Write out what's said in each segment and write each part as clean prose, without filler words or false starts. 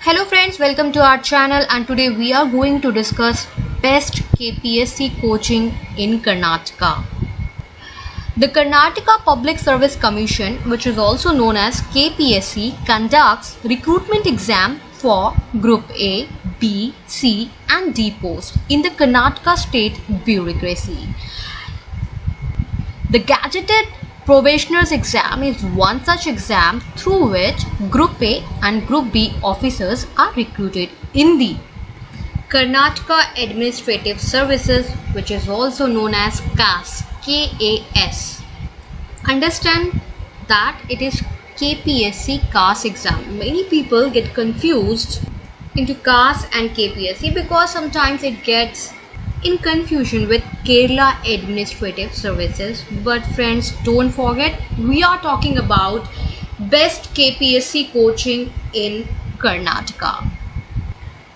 Hello friends, welcome to our channel, and today we are going to discuss best KPSC coaching in Karnataka. The Karnataka Public Service Commission, which is also known as KPSC, conducts recruitment exam for Group A, B, C and D post in the Karnataka state bureaucracy. The Gazetted Probationers exam is one such exam through which Group A and Group B officers are recruited in the Karnataka Administrative Services, which is also known as CAS. KAS. Understand that it is KPSC CAS exam. Many people get confused into CAS and KPSC because sometimes it gets in confusion with Kerala Administrative Services. But friends, don't forget, we are talking about best KPSC coaching in Karnataka.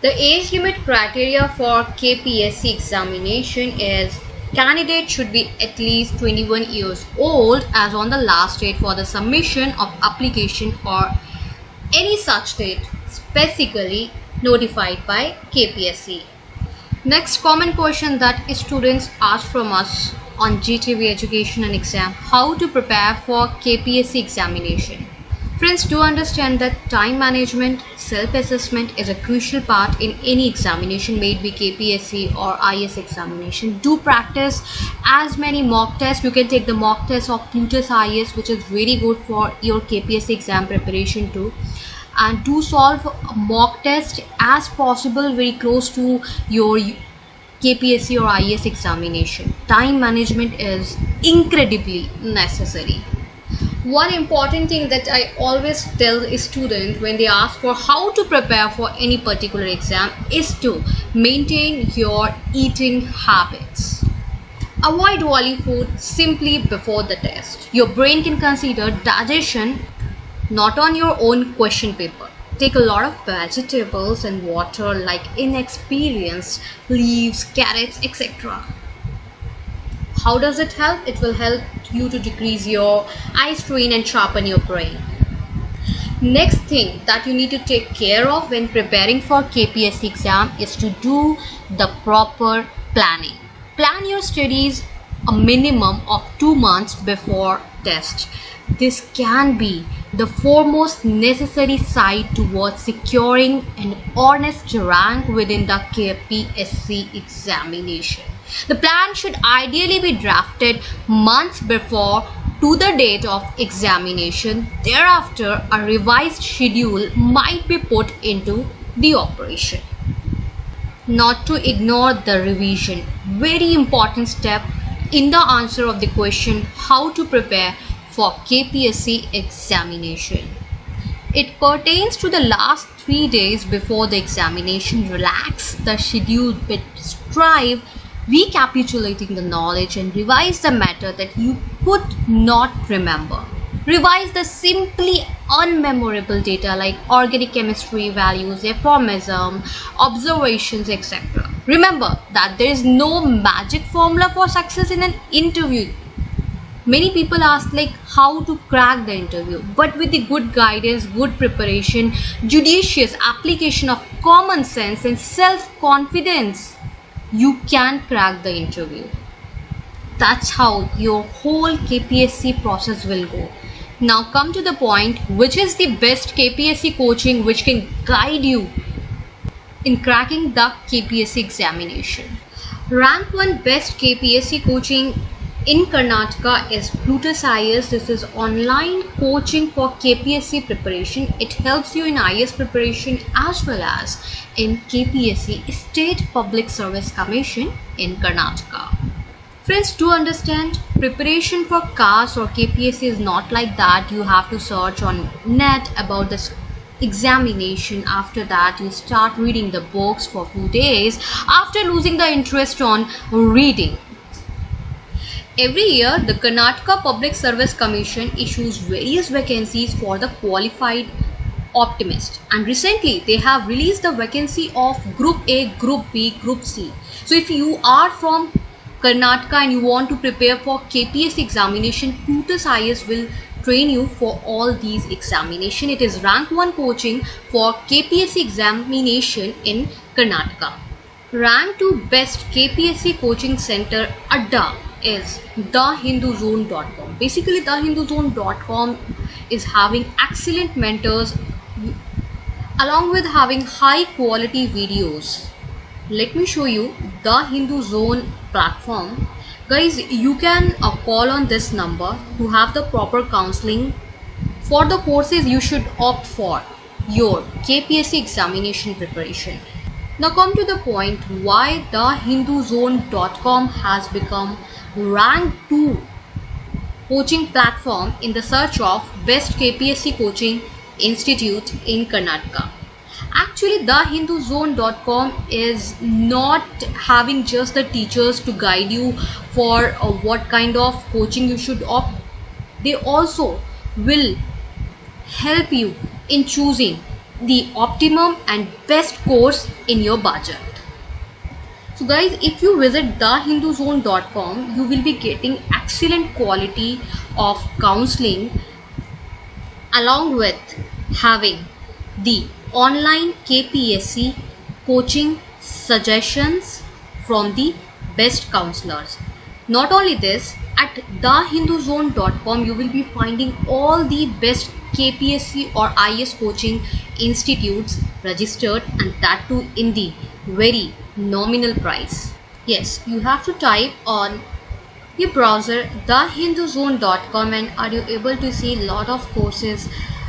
The age limit criteria for KPSC examination is candidate should be at least 21 years old as on the last date for the submission of application or any such date specifically notified by KPSC. Next common question that students ask from us on GTV Education and Exam: how to prepare for KPSC examination. Friends, do understand that time management, self-assessment is a crucial part in any examination, made be KPSC or IS examination. Do practice as many mock tests. You can take the mock test of Plutus IS, which is very good for your KPSC exam preparation too. And do solve a mock test as possible very close to your KPSC or IS examination. Time management is incredibly necessary. One important thing that I always tell a student when they ask for how to prepare for any particular exam is to maintain your eating habits. Avoid oily food simply before the test. Your brain can consider digestion not on your own question paper. Take a lot of vegetables and water like inexperienced leaves, carrots, etc. How does it help? It will help you to decrease your eye strain and sharpen your brain. Next thing that you need to take care of when preparing for KPSC exam is to do the proper planning. Plan your studies a minimum of 2 months before test. This can be the foremost necessary side towards securing an honest rank within the KPSC examination. The plan should ideally be drafted months before to the date of examination. Thereafter, a revised schedule might be put into the operation. Not to ignore the revision. Very important step in the answer of the question how to prepare for KPSC examination. It pertains to the last 3 days before the examination. Relax the schedule bit, strive recapitulating the knowledge and revise the matter that you could not remember. Revise the simply unmemorable data like organic chemistry values, aphorism, observations, etc. Remember that there is no magic formula for success in an interview. Many people ask like how to crack the interview, but with the good guidance, good preparation, judicious application of common sense and self-confidence, you can crack the interview. That's how your whole KPSC process will go. Now come to the point, which is the best KPSC coaching which can guide you in cracking the KPSC examination. Rank 1 best KPSC coaching in Karnataka is Plutus IS. This is online coaching for KPSC preparation. It helps you in IS preparation as well as in KPSC, State Public Service Commission in Karnataka. Friends, do understand, preparation for CAS or KPSC is not like that. You have to search on net about this examination. After that, you start reading the books for a few days after losing the interest on reading. Every year, the Karnataka Public Service Commission issues various vacancies for the qualified optimist, and recently they have released the vacancy of Group A, Group B, Group C. So if you are from Karnataka and you want to prepare for KPSC examination, Plutus IS will train you for all these examination. It is rank 1 coaching for KPSC examination in Karnataka. Rank 2 best KPSC coaching center Adda is thehinduzone.com. Basically, thehinduzone.com is having excellent mentors along with having high quality videos. Let me show you the Hindu Zone platform. Guys, you can call on this number to have the proper counseling for the courses you should opt for your KPSC examination preparation. Now come to the point why thehinduzone.com has become rank 2 coaching platform in the search of best KPSC coaching institute in Karnataka. Actually, thehinduzone.com is not having just the teachers to guide you for what kind of coaching you should opt. They also will help you in choosing the optimum and best course in your budget. So guys, if you visit thehinduzone.com, you will be getting excellent quality of counseling along with having the online KPSC coaching suggestions from the best counselors. Not only this, at thehinduzone.com you will be finding all the best KPSC or IS coaching institutes registered, and that too in the very nominal price. Yes, you have to type on your browser thehinduzone.com and are you able to see a lot of courses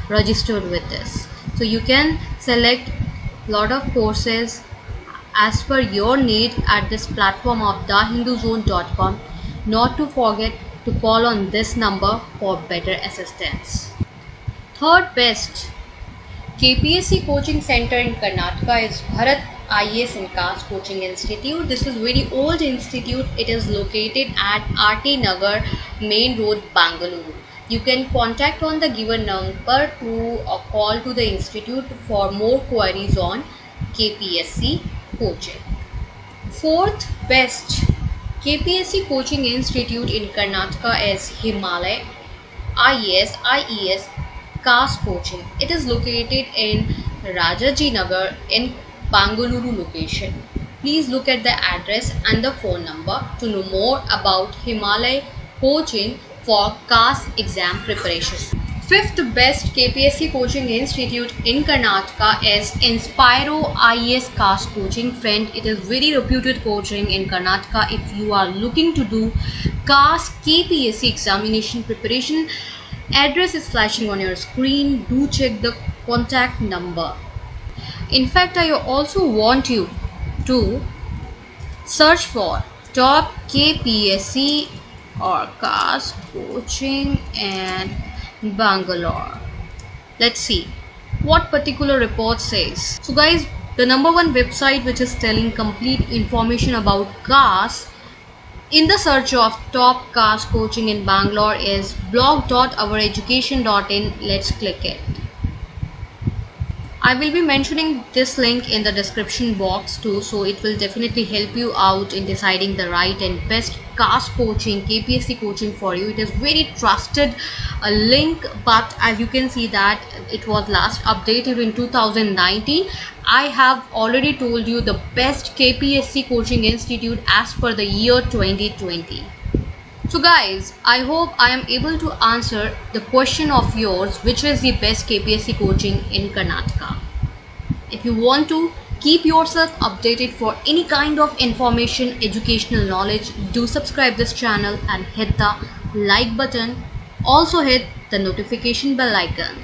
registered with this. So you can select lot of courses as per your need at this platform of thehinduzone.com. Not to forget to call on this number for better assistance. Third best KPSC coaching center in Karnataka is Bharat IAS and CAS Coaching Institute. This is very old institute. It is located at RT Nagar Main Road, Bangalore. You can contact on the given number to call to the institute for more queries on KPSC coaching. Fourth best KPSC coaching institute in Karnataka is Himalaya IES CAS Coaching. It is located in Rajaji Nagar in Bangalore location. Please look at the address and the phone number to know more about Himalaya coaching for CAS exam preparation. Fifth best KPSC coaching institute in Karnataka is Inspiro IAS CAS Coaching. Friend, it is very reputed coaching in Karnataka. If you are looking to do CAS KPSC examination preparation, address is flashing on your screen. Do check the contact number. In fact, I also want you to search for top KPSC or CAS coaching in Bangalore. Let's see what particular report says. So guys, the number one website which is telling complete information about CAS in the search of top CAS coaching in Bangalore is blog.oureducation.in. Let's click it. I will be mentioning this link in the description box too, so it will definitely help you out in deciding the right and best CAS coaching, KPSC coaching for you. It is very trusted link, but as you can see that it was last updated in 2019. I have already told you the best KPSC coaching institute as per the year 2020. So guys, I hope I am able to answer the question of yours, which is the best KPSC coaching in Karnataka. If you want to keep yourself updated for any kind of information, educational knowledge, do subscribe this channel and hit the like button. Also hit the notification bell icon.